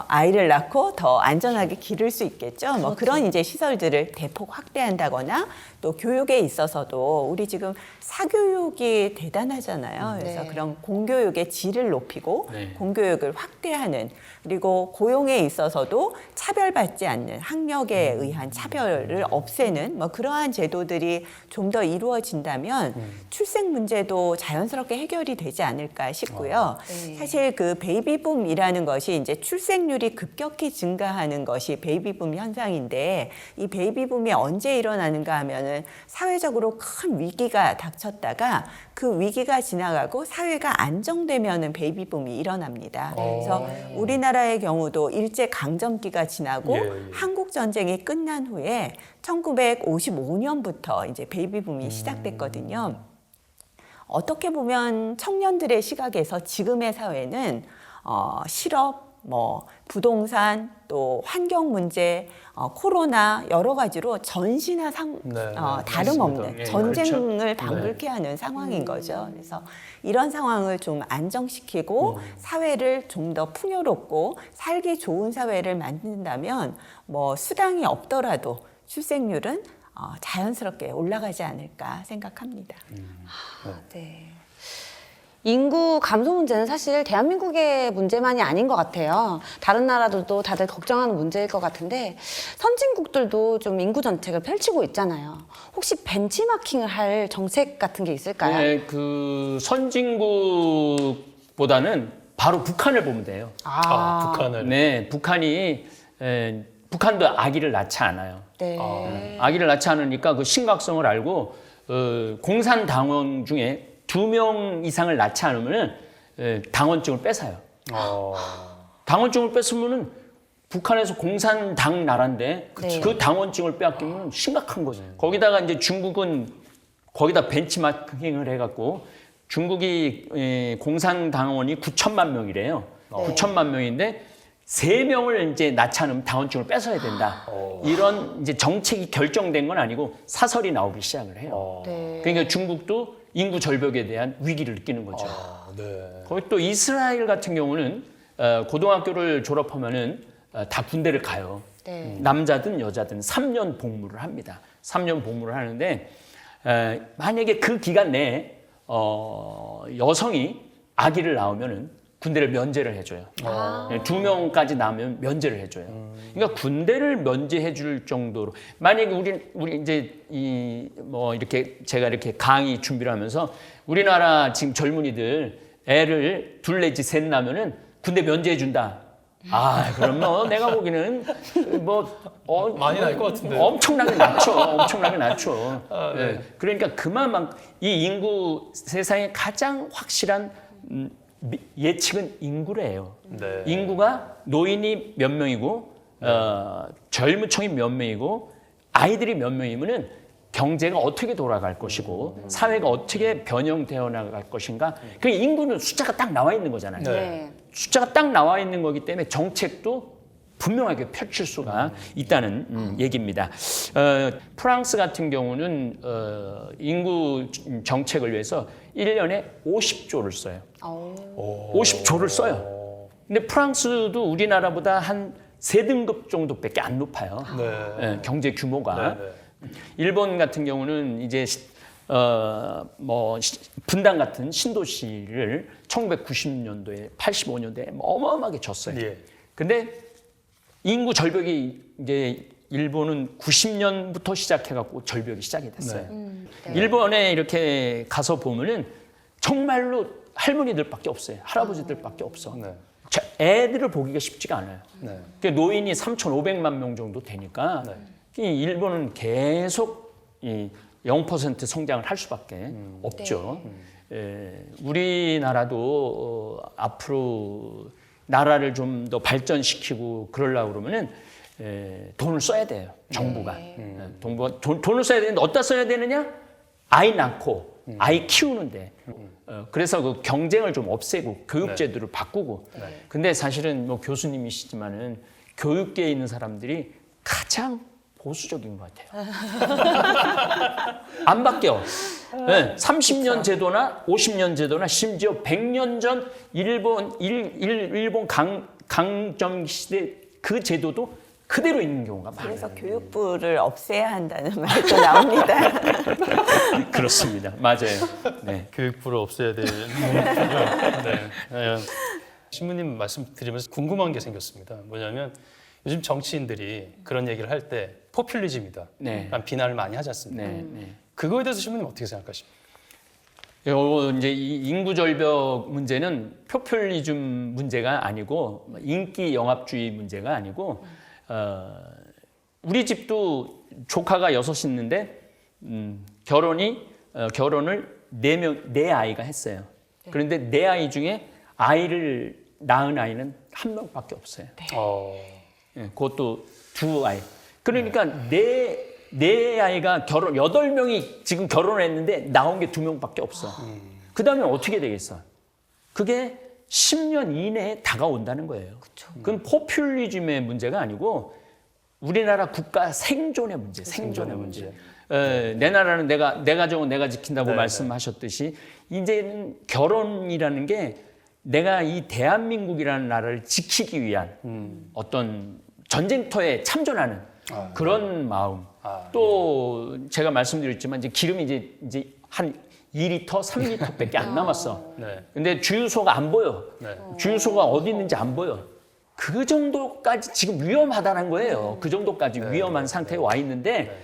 아이를 낳고 더 안전하게 기를 수 있겠죠. 뭐 그런 이제 시설들을 대폭 확대한다거나 또 교육에 있어서도 우리 지금 사교육이 대단하잖아요. 그래서 네. 그런 공교육의 질을 높이고 네. 공교육을 확대하는 그리고 고용에 있어서도 차별받지 않는 학력에 의한 차별을 없애는 뭐 그러한 제도들이 좀 더 이루어진다면 출생 문제도 자연스럽게 해결이 되지 않을까 싶고요. 네. 사실 그 베이비붐이라는 것이 이제 출생률이 급격히 증가하는 것이 베이비붐 현상인데 이 베이비붐이 언제 일어나는가 하면은 사회적으로 큰 위기가 닥쳤다가 그 위기가 지나가고 사회가 안정되면은 베이비붐이 일어납니다. 그래서 우리나라의 경우도 일제 강점기가 지나고 예. 한국 전쟁이 끝난 후에 1955년부터 이제 베이비붐이 시작됐거든요. 어떻게 보면 청년들의 시각에서 지금의 사회는 실업, 뭐 부동산, 또 환경 문제, 코로나 여러 가지로 전시나 다름없는 맞습니다. 예, 전쟁을 그렇죠. 방불케 하는 상황인 거죠. 그래서 이런 상황을 좀 안정시키고 사회를 좀 더 풍요롭고 살기 좋은 사회를 만든다면 뭐 수당이 없더라도 출생률은 자연스럽게 올라가지 않을까 생각합니다. 네. 인구 감소 문제는 사실 대한민국의 문제만이 아닌 것 같아요. 다른 나라들도 다들 걱정하는 문제일 것 같은데 선진국들도 좀 인구 정책을 펼치고 있잖아요. 혹시 벤치마킹을 할 정책 같은 게 있을까요? 네, 그 선진국보다는 바로 북한을 보면 돼요. 북한을. 네, 북한도 아기를 낳지 않아요. 네. 아기를 낳지 않으니까 그 심각성을 알고 공산 당원 중에 2명 이상을 낳지 않으면 당원증을 뺏어요. 당원증을 뺏으면은 북한에서 공산당 나라인데 그쵸. 그 당원증을 빼앗기면 심각한 거죠. 거기다가 이제 중국은 거기다 벤치마킹을 해갖고 중국이 공산당원이 9천만 명이래요. 9천만 명인데 3명을 이제 낳지 않으면 당원증을 뺏어야 된다. 이런 이제 정책이 결정된 건 아니고 사설이 나오기 시작을 해요. 네. 그러니까 중국도 인구 절벽에 대한 위기를 느끼는 거죠. 네. 거기 또 이스라엘 같은 경우는 고등학교를 졸업하면은 다 군대를 가요. 네. 남자든 여자든 3년 복무를 합니다. 3년 복무를 하는데 만약에 그 기간 내에 여성이 아기를 낳으면은 군대를 면제를 해줘요. 2명까지 낳으면 면제를 해줘요. 그러니까 군대를 면제해줄 정도로 만약에 우리 이제 뭐 이렇게 제가 이렇게 강의 준비를 하면서 우리나라 지금 젊은이들 애를 2 내지 3 낳으면은 군대 면제해준다. 그러면 내가 보기에는 많이 날 것 같은데. 엄청나게 낮죠. 네. 그러니까 그만큼 이 인구 세상의 가장 확실한 예측은 인구래요. 네. 인구가 노인이 몇 명이고 젊은 층이 몇 명이고 아이들이 몇 명이면은 경제가 어떻게 돌아갈 것이고 사회가 어떻게 변형되어 나갈 것인가. 그 인구는 숫자가 딱 나와 있는 거잖아요. 네. 숫자가 딱 나와 있는 거기 때문에 정책도 분명하게 펼칠 수가 있다는 얘기입니다. 프랑스 같은 경우는 인구 정책을 위해서 1년에 50조를 써요. 50조를 써요. 근데 프랑스도 우리나라보다 한 3등급 정도밖에 안 높아요. 네. 경제 규모가. 네. 일본 같은 경우는 이제 분당 같은 신도시를 1990년도에 85년도에 어마어마하게 졌어요. 예. 근데 인구 절벽이 이제 일본은 90년부터 시작해갖고 절벽이 시작이 됐어요. 일본에 이렇게 가서 보면은 정말로 할머니들밖에 없어요. 할아버지들밖에 없어. 네. 애들을 보기가 쉽지가 않아요. 네. 노인이 3,500만 명 정도 되니까 이 일본은 계속 0% 성장을 할 수밖에 없죠. 우리나라도 앞으로 나라를 좀 더 발전시키고 그러려고 그러면은 돈을 써야 돼요. 정부가. 돈을 써야 되는데 어디다 써야 되느냐? 아이 낳고 아이 키우는데. 그래서 그 경쟁을 좀 없애고 교육제도를 바꾸고. 근데 사실은 뭐 교수님이시지만은 교육계에 있는 사람들이 가장 보수적인 것 같아요. 안 바뀌어. 네, 30년 제도나 50년 제도나 심지어 100년 전 일본 강점 시대 그 제도도 그대로 있는 경우가 많아요. 그래서 교육부를 없애야 한다는 말도 나옵니다. 그렇습니다. 맞아요. 네. 교육부를 없애야 되는 네. 신부님 말씀 드리면서 궁금한 게 생겼습니다. 뭐냐면 요즘 정치인들이 그런 얘기를 할 때 포퓰리즘이다. 네. 라는 비난을 많이 하지 않습니까? 네. 그거에 대해서 신부님 어떻게 생각하십니까? 이제 이 인구 절벽 문제는 포퓰리즘 문제가 아니고 인기 영합주의 문제가 아니고 우리 집도 조카가 6 있는데 결혼을 4 아이가 했어요. 그런데 4 아이 중에 아이를 낳은 아이는 1명밖에 없어요. 예, 그것도 2 아이. 그러니까 네 아이가 8명이 지금 결혼했는데 나온 게 2명밖에 없어. 그 다음에 어떻게 되겠어? 그게 10년 이내에 다가온다는 거예요. 그건 포퓰리즘의 문제가 아니고 우리나라 국가 생존의 문제, 생존의 문제. 내 나라는 내 가정은 내가 지킨다고 네, 말씀하셨듯이 이제는 결혼이라는 게 내가 이 대한민국이라는 나라를 지키기 위한 어떤 전쟁터에 참전하는 그런 마음. 또 제가 말씀드렸지만 이제 기름이 이제 한 2리터, 3리터밖에 안 남았어. 네. 근데 주유소가 안 보여. 네. 주유소가 어디 있는지 안 보여. 그 정도까지 지금 위험하다는 거예요. 그 정도까지 위험한 상태에 와 있는데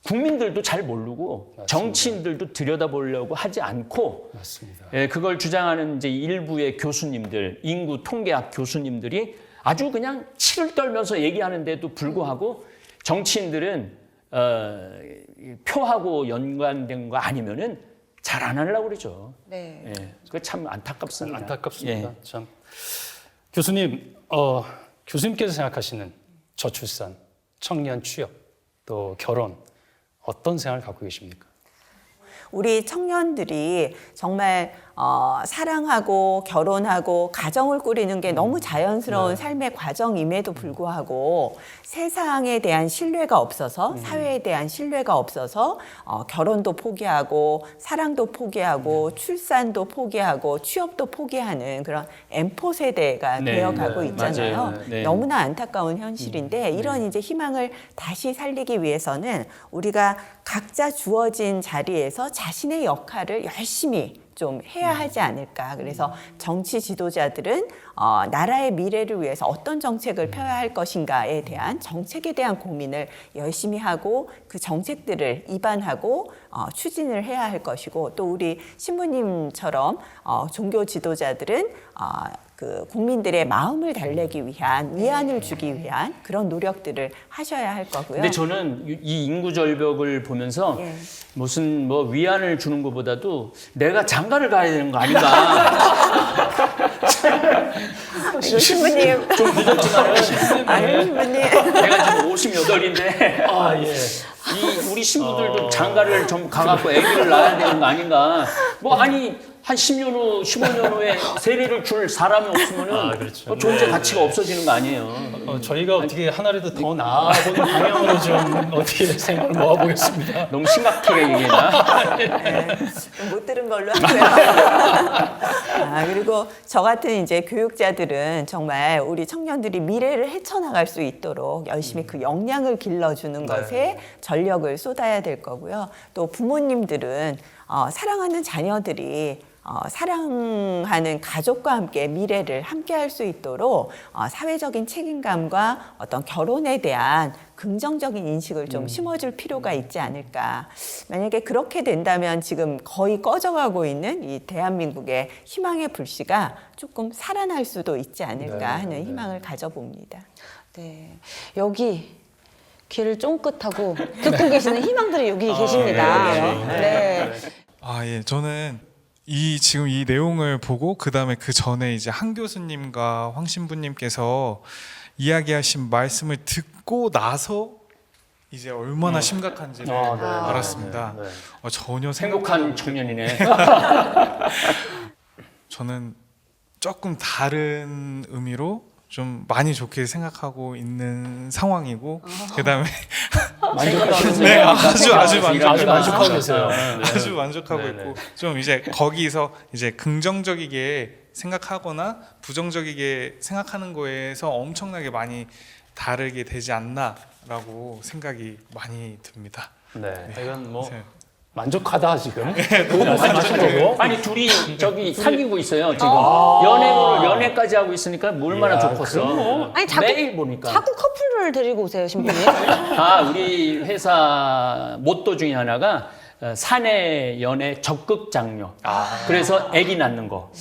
국민들도 잘 모르고 정치인들도 들여다보려고 하지 않고 맞습니다. 그걸 주장하는 이제 일부의 교수님들, 인구 통계학 교수님들이 아주 그냥 치를 떨면서 얘기하는데도 불구하고 정치인들은 표하고 연관된 거 아니면은 잘 안 하려고 그러죠. 네. 그거 참 안타깝습니다. 안타깝습니다. 예. 참. 교수님, 교수님께서 생각하시는 저출산, 청년 취업, 또 결혼 어떤 생각을 갖고 계십니까? 우리 청년들이 정말 사랑하고 결혼하고 가정을 꾸리는 게 너무 자연스러운 삶의 과정임에도 불구하고 세상에 대한 신뢰가 없어서 사회에 대한 신뢰가 없어서 결혼도 포기하고 사랑도 포기하고 출산도 포기하고 취업도 포기하는 그런 M4 세대가 네, 되어가고 네, 있잖아요. 맞아요. 네. 너무나 안타까운 현실인데 이런 이제 희망을 다시 살리기 위해서는 우리가 각자 주어진 자리에서 자신의 역할을 열심히 좀 해야 하지 않을까. 그래서 정치 지도자들은 나라의 미래를 위해서 어떤 정책을 펴야 할 것인가에 대한 정책에 대한 고민을 열심히 하고 그 정책들을 입안하고 추진을 해야 할 것이고 또 우리 신부님처럼 종교 지도자들은 그 국민들의 마음을 달래기 위한 위안을 주기 위한 그런 노력들을 하셔야 할 거고요. 근데 저는 이 인구 절벽을 보면서 예. 무슨 뭐 위안을 주는 것보다도 내가 장가를 가야 되는 거 아닌가. 신부님. 좀 늦었지만 아유, 신부님. 내가 지금 58인데 아, 예. 이 우리 신부들도 장가를 좀 가갖고 아기를 낳아야 되는 거 아닌가. 뭐 아니 한 10년 후, 15년 후에 세례를 줄 사람이 없으면은 그렇죠. 존재 네, 가치가 없어지는 거 아니에요. 저희가 어떻게 하나라도 더 나아보는 방향으로 좀 어떻게 생각을 모아보겠습니다. 너무 심각하게 얘기했나? 못 들은 걸로 하고요. 그리고 저 같은 이제 교육자들은 정말 우리 청년들이 미래를 헤쳐나갈 수 있도록 열심히 그 역량을 길러주는 것에 전력을 쏟아야 될 거고요. 또 부모님들은 사랑하는 자녀들이 사랑하는 가족과 함께 미래를 함께 할 수 있도록 사회적인 책임감과 어떤 결혼에 대한 긍정적인 인식을 좀 심어줄 필요가 있지 않을까. 만약에 그렇게 된다면 지금 거의 꺼져가고 있는 이 대한민국의 희망의 불씨가 조금 살아날 수도 있지 않을까 하는 희망을 가져봅니다. 네. 여기 귀를 쫑긋하고 듣고 계시는 희망들이 여기 계십니다. 네. 예. 저는 지금 이 내용을 보고 그다음에 그 전에 이제 한 교수님과 황 신부님께서 이야기하신 말씀을 듣고 나서 이제 얼마나 심각한지를 알았습니다. 전혀 행복한 청년이네. 저는 조금 다른 의미로 좀 많이 좋게 생각하고 있는 상황이고 그다음에 네, 아주 만족하고 계세요. 아주 만족하고 네네. 있고 좀 이제 거기서 이제 긍정적이게 생각하거나 부정적이게 생각하는 거에서 엄청나게 많이 다르게 되지 않나라고 생각이 많이 듭니다. 네. 이건 뭐 네. 만족하다 지금. 그 말씀하신 거고. 아니 둘이 저기 사귀고 있어요 지금. 연애까지 하고 있으니까 얼마나 좋겠어. 아니, 자꾸- 매일 보니까. 자꾸 커플을 데리고 오세요, 신부님. 우리 회사 모토 중에 하나가 사내 연애 적극 장려. 그래서 아기 낳는 거.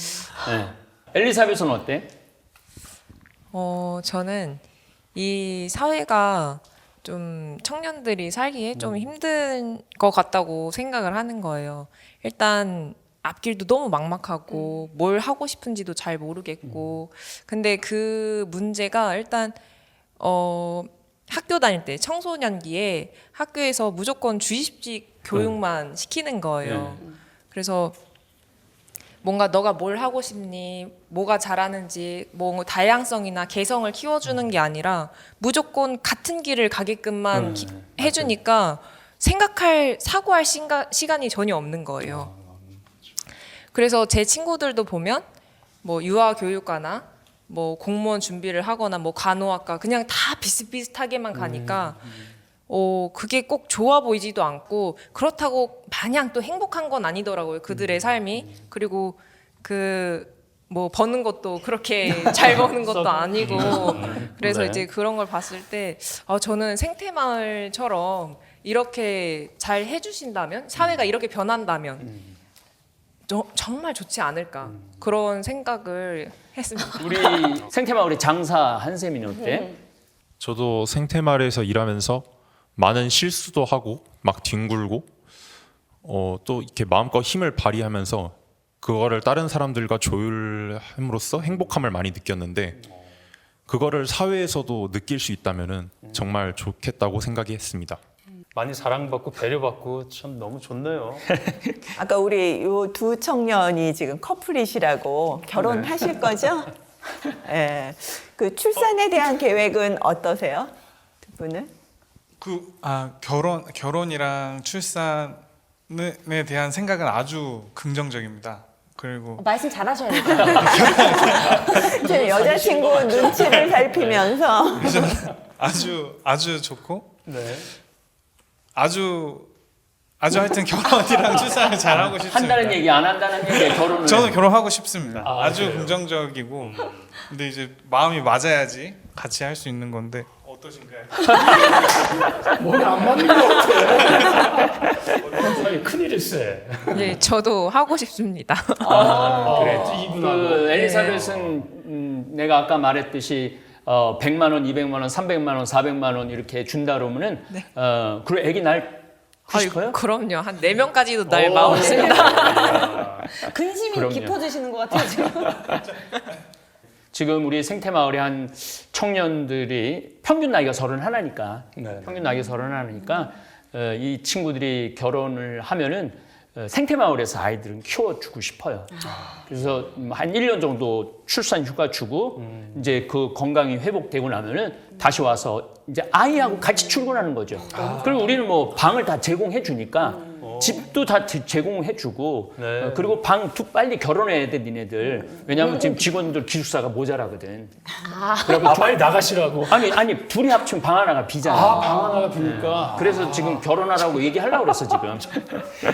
네. 엘리사벳은 어때? 저는 이 사회가 좀 청년들이 살기에 좀 힘든 것 같다고 생각을 하는 거예요. 일단 앞길도 너무 막막하고 뭘 하고 싶은지도 잘 모르겠고 근데 그 문제가 일단 학교 다닐 때 청소년기에 학교에서 무조건 주입식 교육만 시키는 거예요. 그래서 뭔가 너가 뭘 하고 싶니, 뭐가 잘하는지, 뭐 다양성이나 개성을 키워주는 게 아니라 무조건 같은 길을 가게끔만 해주니까 사고할 시간이 전혀 없는 거예요. 그래서 제 친구들도 보면 뭐 유아교육과나 뭐 공무원 준비를 하거나 뭐 간호학과 그냥 다 비슷비슷하게만 가니까 그게 꼭 좋아 보이지도 않고 그렇다고 마냥 또 행복한 건 아니더라고요. 그들의 삶이. 그리고 뭐 버는 것도 그렇게 잘 버는 것도 아니고 그래서 네. 이제 그런 걸 봤을 때 저는 생태마을처럼 이렇게 잘 해주신다면 사회가 이렇게 변한다면 정말 좋지 않을까 그런 생각을 했습니다. 우리 생태마을의 장사 한세민은 어때? 저도 생태마을에서 일하면서 많은 실수도 하고 막 뒹굴고 또 이렇게 마음껏 힘을 발휘하면서 그거를 다른 사람들과 조율함으로써 행복함을 많이 느꼈는데 그거를 사회에서도 느낄 수 있다면은 정말 좋겠다고 생각했습니다. 많이 사랑받고 배려받고 참 너무 좋네요. 아까 우리 요 두 청년이 지금 커플이시라고 결혼하실 거죠? 예. 그 출산에 대한 계획은 어떠세요? 두 분은? 결혼이랑 출산에 대한 생각은 아주 긍정적입니다. 그리고 말씀 잘하셔야 돼요. 지금 여자친구 눈치를 살피면서 아주 좋고 네. 아주 하여튼 결혼이랑 출산을 잘하고 싶습니다. 한다는 얘기 안 한다는 얘기 결혼을 저는 결혼하고 싶습니다. 아, 아주 그래요? 긍정적이고 근데 이제 마음이 맞아야지 같이 할 수 있는 건데 어떠신가요? 뭐가 안 맞는 것 같아. 큰일일세. 네, 저도 하고 싶습니다. 그래, 이분하고. 그 엘리사벳은 내가 아까 말했듯이 100만 원, 200만 원, 300만 원, 400만 원 이렇게 준다 그러면은 그리고 애기 낳고 싶어요? 그럼요. 한 4명까지도 날 마음 있습니다. 근심이 그럼요. 깊어지시는 것 같아요, 지금. 지금 우리 생태마을의 한 청년들이 평균 나이가 31이니까 네. 평균 나이가 31이니까 이 친구들이 결혼을 하면은 생태마을에서 아이들은 키워주고 싶어요. 그래서 한 1년 정도 출산 휴가 주고 이제 그 건강이 회복되고 나면은 다시 와서 이제 아이하고 같이 출근하는 거죠. 그리고 우리는 뭐 방을 다 제공해 주니까 집도 다 제공해 주고 네. 그리고 방 빨리 결혼해야 돼 니네들. 왜냐하면 지금 직원들 기숙사가 모자라거든. 빨리 나가시라고. 아니 둘이 합치면 방 하나가 비잖아. 방 하나가 비니까. 그래서 지금 결혼하라고 얘기하려고 그랬어 지금.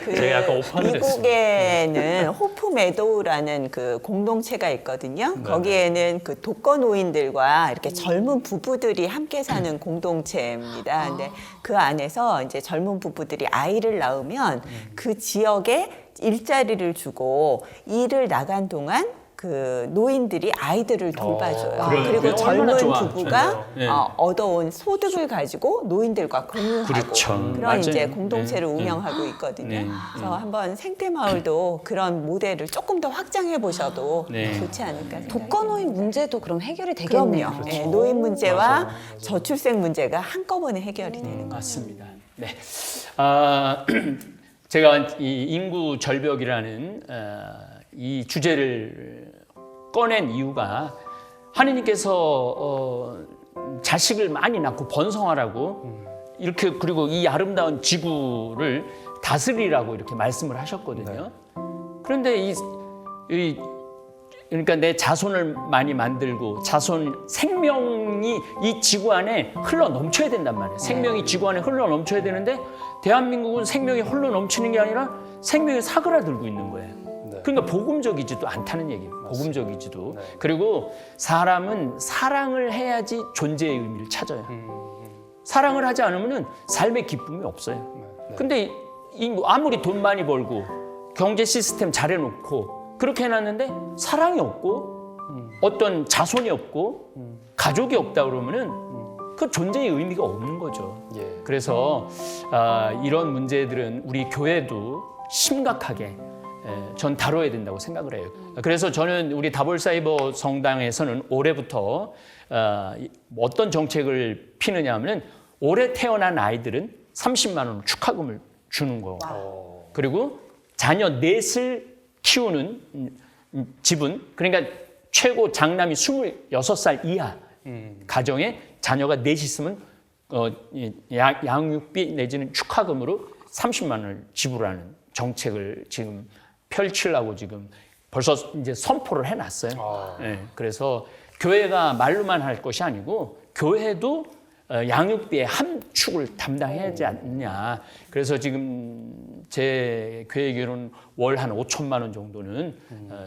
제가 약간 오판을 미국에는 호프 메도우라는 그 공동체가 있거든요. 거기에는 그 독거노인들과 이렇게 젊은 부부들이 함께 사는 공동체입니다. 근데 그 안에서 이제 젊은 부부들이 아이를 낳으면 그 지역에 일자리를 주고 일을 나간 동안 그 노인들이 아이들을 돌봐줘요. 그래요? 그리고 얼마나 젊은 좋아. 부부가 네. 얻어온 소득을 가지고 노인들과 공유하고 그렇죠. 그런 맞아요. 이제 공동체를 네. 운영하고 있거든요. 네. 그래서 한번 생태마을도 그런 모델을 조금 더 확장해 보셔도 네. 좋지 않을까 생각합니다. 독거노인 문제도 그럼 해결이 되겠네요. 그럼요. 네, 노인 문제와 저출생 문제가 한꺼번에 해결이 되는 거죠. 맞습니다. 네. 제가 이 인구 절벽이라는 이 주제를 꺼낸 이유가 하느님께서 자식을 많이 낳고 번성하라고 이렇게 그리고 이 아름다운 지구를 다스리라고 이렇게 말씀을 하셨거든요. 그런데 그러니까 내 자손을 많이 만들고 생명이 이 지구 안에 흘러 넘쳐야 된단 말이에요. 생명이 지구 안에 흘러 넘쳐야 되는데 대한민국은 생명이 흘러 넘치는 게 아니라 생명이 사그라들고 있는 거예요. 그러니까 복음적이지도 않다는 얘기예요. 복음적이지도. 그리고 사람은 사랑을 해야지 존재의 의미를 찾아요. 사랑을 하지 않으면 삶의 기쁨이 없어요. 근데 아무리 돈 많이 벌고 경제 시스템 잘해놓고 그렇게 해놨는데 사랑이 없고 어떤 자손이 없고 가족이 없다 그러면은 그 존재의 의미가 없는 거죠. 그래서 이런 문제들은 우리 교회도 심각하게 전 다뤄야 된다고 생각을 해요. 그래서 저는 우리 다볼사이버 성당에서는 올해부터 어떤 정책을 피느냐 하면 올해 태어난 아이들은 30만 원 축하금을 주는 거. 그리고 자녀 넷을 키우는 집은 그러니까 최고 장남이 26살 이하 가정에 자녀가 넷이 있으면 양육비 내지는 축하금으로 30만 원을 지불하는 정책을 지금 펼치려고 지금 벌써 이제 선포를 해놨어요. 네, 그래서 교회가 말로만 할 것이 아니고 교회도 양육비의 함축을 담당해야 하지 않느냐. 그래서 지금 제 계획으로는 월 한 5천만 원 정도는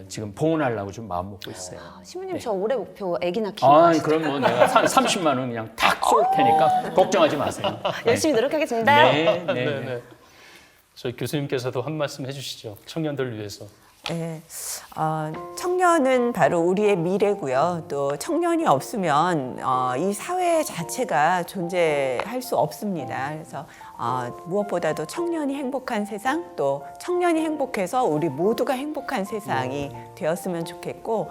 지금 봉헌하려고 좀 마음 먹고 있어요. 신부님 저 올해 목표 아기 낳기 거 아시죠? 그럼 뭐 내가 30만 원 그냥 탁 쏠 테니까 걱정하지 마세요. 열심히 노력하겠습니다. 네. 저희 교수님께서도 한 말씀 해주시죠. 청년들을 위해서. 네, 청년은 바로 우리의 미래고요. 또 청년이 없으면 이 사회 자체가 존재할 수 없습니다. 그래서 무엇보다도 청년이 행복한 세상, 또 청년이 행복해서 우리 모두가 행복한 세상이 되었으면 좋겠고,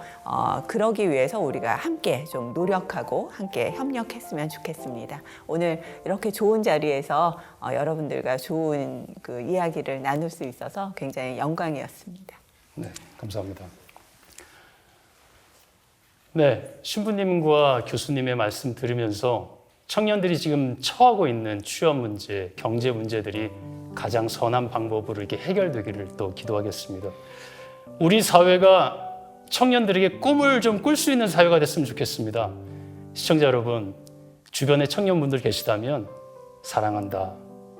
그러기 위해서 우리가 함께 좀 노력하고 함께 협력했으면 좋겠습니다. 오늘 이렇게 좋은 자리에서 여러분들과 좋은 그 이야기를 나눌 수 있어서 굉장히 영광이었습니다. 네, 감사합니다. 네, 신부님과 교수님의 말씀 들으면서 청년들이 지금 처하고 있는 취업 문제, 경제 문제들이 가장 선한 방법으로 이렇게 해결되기를 또 기도하겠습니다. 우리 사회가 청년들에게 꿈을 좀 꿀 수 있는 사회가 됐으면 좋겠습니다. 시청자 여러분, 주변에 청년분들 계시다면 사랑한다,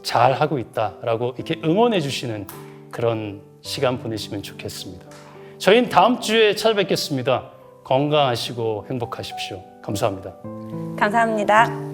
잘하고 있다라고 이렇게 응원해 주시는 그런 시간 보내시면 좋겠습니다. 저희는 다음 주에 찾아뵙겠습니다. 건강하시고 행복하십시오. 감사합니다. 감사합니다.